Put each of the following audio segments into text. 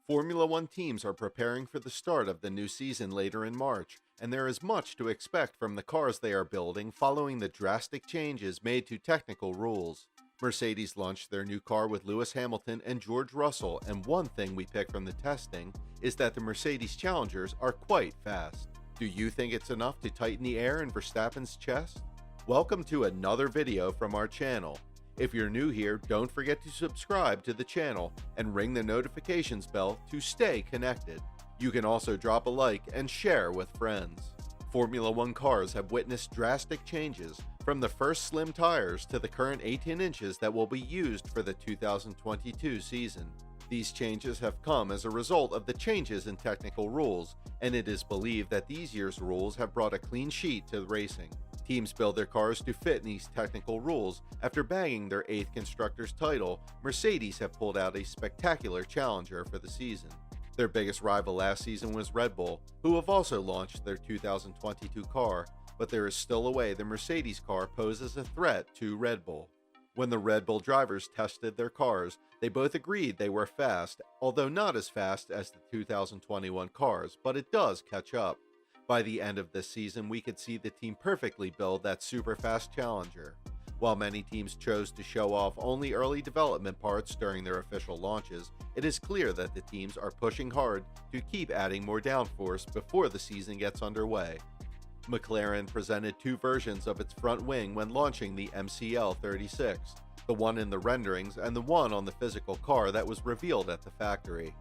Formula One teams are preparing for the start of the new season later in March, and there is much to expect from the cars they are building following the drastic changes made to technical rules. Mercedes launched their new car with Lewis Hamilton and George Russell, and one thing we picked from the testing is that the Mercedes Challengers are quite fast. Do you think it's enough to tighten the air in Verstappen's chest? Welcome to another video from our channel. If you're new here, don't forget to subscribe to the channel and ring the notifications bell to stay connected. You can also drop a like and share with friends. Formula One cars have witnessed drastic changes, from the first slim tires to the current 18 inches that will be used for the 2022 season. These changes have come as a result of the changes in technical rules, and it is believed that these year's rules have brought a clean sheet to racing. Teams build their cars to fit these technical rules. After bagging their 8th Constructors title, Mercedes have pulled out a spectacular challenger for the season. Their biggest rival last season was Red Bull, who have also launched their 2022 car, but there is still a way the Mercedes car poses a threat to Red Bull. When the Red Bull drivers tested their cars, they both agreed they were fast, although not as fast as the 2021 cars, but it does catch up. By the end of this season, we could see the team perfectly build that super fast challenger. While many teams chose to show off only early development parts during their official launches, it is clear that the teams are pushing hard to keep adding more downforce before the season gets underway. McLaren presented two versions of its front wing when launching the MCL 36, the one in the renderings and the one on the physical car that was revealed at the factory.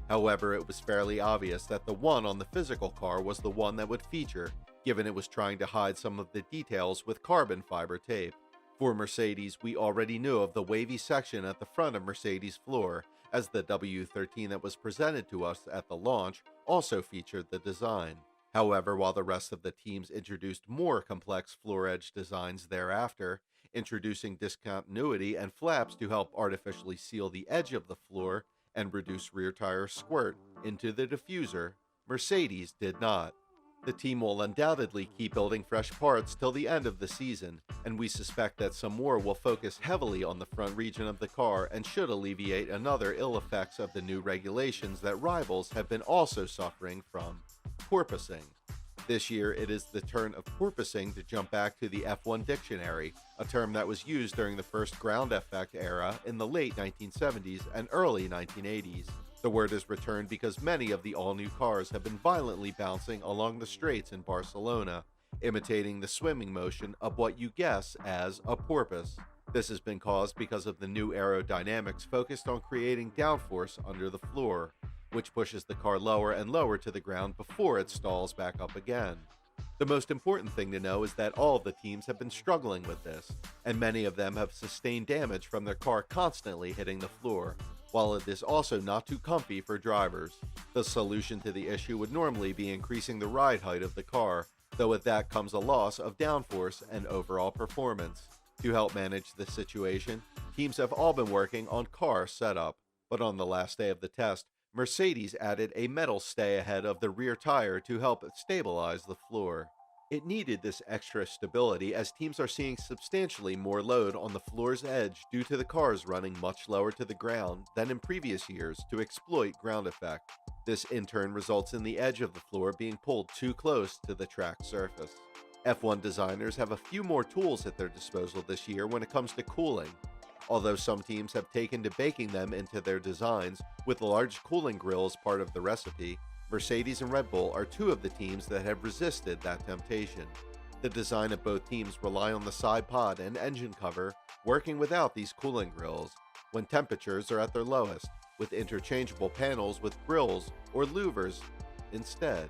However, it was fairly obvious that the one on the physical car was the one that would feature, given it was trying to hide some of the details with carbon fiber tape. For Mercedes, we already knew of the wavy section at the front of Mercedes' floor, as the W13 that was presented to us at the launch also featured the design. However, while the rest of the teams introduced more complex floor edge designs thereafter, introducing discontinuity and flaps to help artificially seal the edge of the floor and reduce rear tire squirt into the diffuser, Mercedes did not. The team will undoubtedly keep building fresh parts till the end of the season, and we suspect that some more will focus heavily on the front region of the car and should alleviate another ill effects of the new regulations that rivals have been also suffering from: porpoising. This year, it is the turn of porpoising to jump back to the F1 dictionary, a term that was used during the first ground effect era in the late 1970s and early 1980s. The word is returned because many of the all-new cars have been violently bouncing along the straights in Barcelona, imitating the swimming motion of what you guess as a porpoise. This has been caused because of the new aerodynamics focused on creating downforce under the floor, which pushes the car lower and lower to the ground before it stalls back up again. The most important thing to know is that all of the teams have been struggling with this, and many of them have sustained damage from their car constantly hitting the floor, while it is also not too comfy for drivers. The solution to the issue would normally be increasing the ride height of the car, though with that comes a loss of downforce and overall performance. To help manage this situation, teams have all been working on car setup, but on the last day of the test, Mercedes added a metal stay ahead of the rear tire to help stabilize the floor. It needed this extra stability as teams are seeing substantially more load on the floor's edge due to the cars running much lower to the ground than in previous years to exploit ground effect. This in turn results in the edge of the floor being pulled too close to the track surface. F1 designers have a few more tools at their disposal this year when it comes to cooling. Although some teams have taken to baking them into their designs, with large cooling grills part of the recipe, Mercedes and Red Bull are two of the teams that have resisted that temptation. The design of both teams rely on the side pod and engine cover working without these cooling grills when temperatures are at their lowest, with interchangeable panels with grills or louvers instead.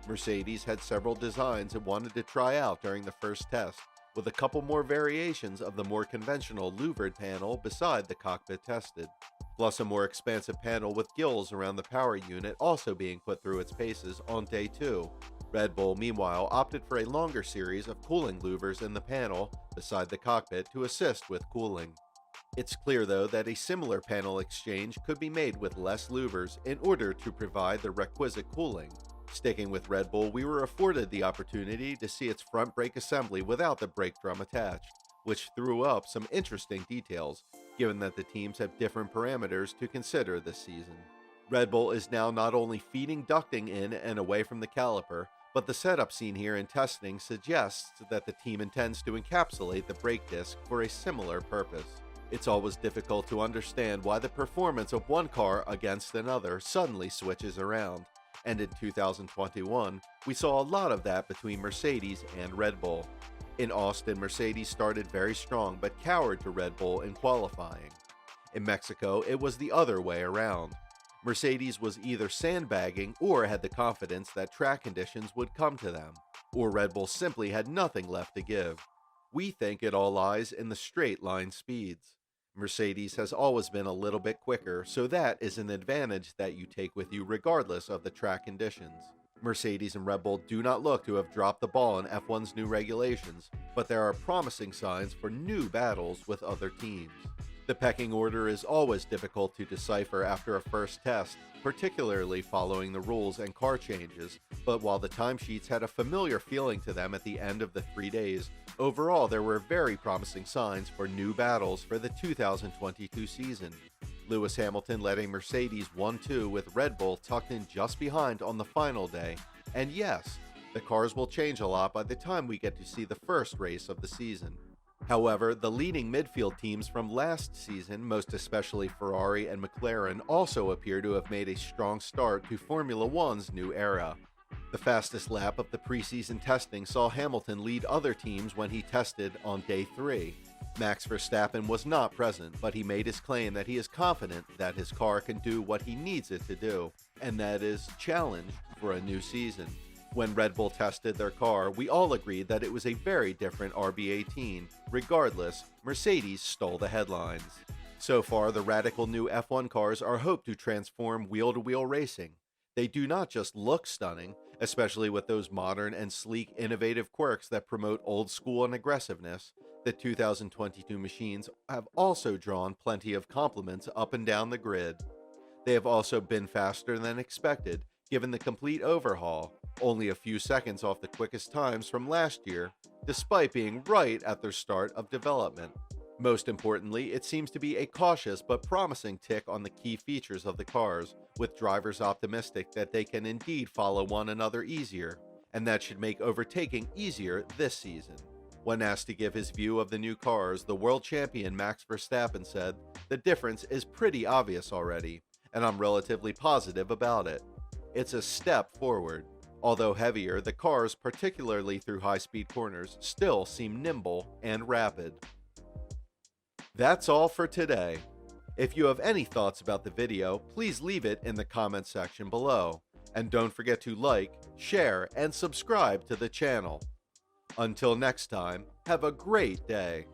Mercedes had several designs it wanted to try out during the first test, with a couple more variations of the more conventional louvered panel beside the cockpit tested, plus a more expansive panel with gills around the power unit also being put through its paces on day 2. Red Bull, meanwhile, opted for a longer series of cooling louvers in the panel beside the cockpit to assist with cooling. It's clear, though, that a similar panel exchange could be made with less louvers in order to provide the requisite cooling. Sticking with Red Bull, we were afforded the opportunity to see its front brake assembly without the brake drum attached, which threw up some interesting details, given that the teams have different parameters to consider this season. Red Bull is now not only feeding ducting in and away from the caliper, but the setup seen here in testing suggests that the team intends to encapsulate the brake disc for a similar purpose. It's always difficult to understand why the performance of one car against another suddenly switches around, and in 2021, we saw a lot of that between Mercedes and Red Bull. In Austin, Mercedes started very strong but cowered to Red Bull in qualifying. In Mexico, it was the other way around. Mercedes was either sandbagging or had the confidence that track conditions would come to them, or Red Bull simply had nothing left to give. We think it all lies in the straight line speeds. Mercedes has always been a little bit quicker, so that is an advantage that you take with you regardless of the track conditions. Mercedes and Red Bull do not look to have dropped the ball in F1's new regulations, but there are promising signs for new battles with other teams. The pecking order is always difficult to decipher after a first test, particularly following the rules and car changes, but while the timesheets had a familiar feeling to them at the end of the 3 days, overall there were very promising signs for new battles for the 2022 season. Lewis Hamilton led a Mercedes 1-2 with Red Bull tucked in just behind on the final day, and yes, the cars will change a lot by the time we get to see the first race of the season. However, the leading midfield teams from last season, most especially Ferrari and McLaren, also appear to have made a strong start to Formula One's new era. The fastest lap of the preseason testing saw Hamilton lead other teams when he tested on day 3. Max Verstappen was not present, but he made his claim that he is confident that his car can do what he needs it to do, and that is challenge for a new season. When Red Bull tested their car, we all agreed that it was a very different RB18. Regardless, Mercedes stole the headlines. So far, the radical new F1 cars are hoped to transform wheel-to-wheel racing. They do not just look stunning, especially with those modern and sleek innovative quirks that promote old school and aggressiveness. The 2022 machines have also drawn plenty of compliments up and down the grid. They have also been faster than expected, given the complete overhaul, only a few seconds off the quickest times from last year, despite being right at their start of development. Most importantly, it seems to be a cautious but promising tick on the key features of the cars, with drivers optimistic that they can indeed follow one another easier, and that should make overtaking easier this season. When asked to give his view of the new cars, the world champion Max Verstappen said, "The difference is pretty obvious already, and I'm relatively positive about it. It's a step forward. Although heavier, the cars, particularly through high-speed corners, still seem nimble and rapid." That's all for today. If you have any thoughts about the video, please leave it in the comments section below. And don't forget to like, share, and subscribe to the channel. Until next time, have a great day.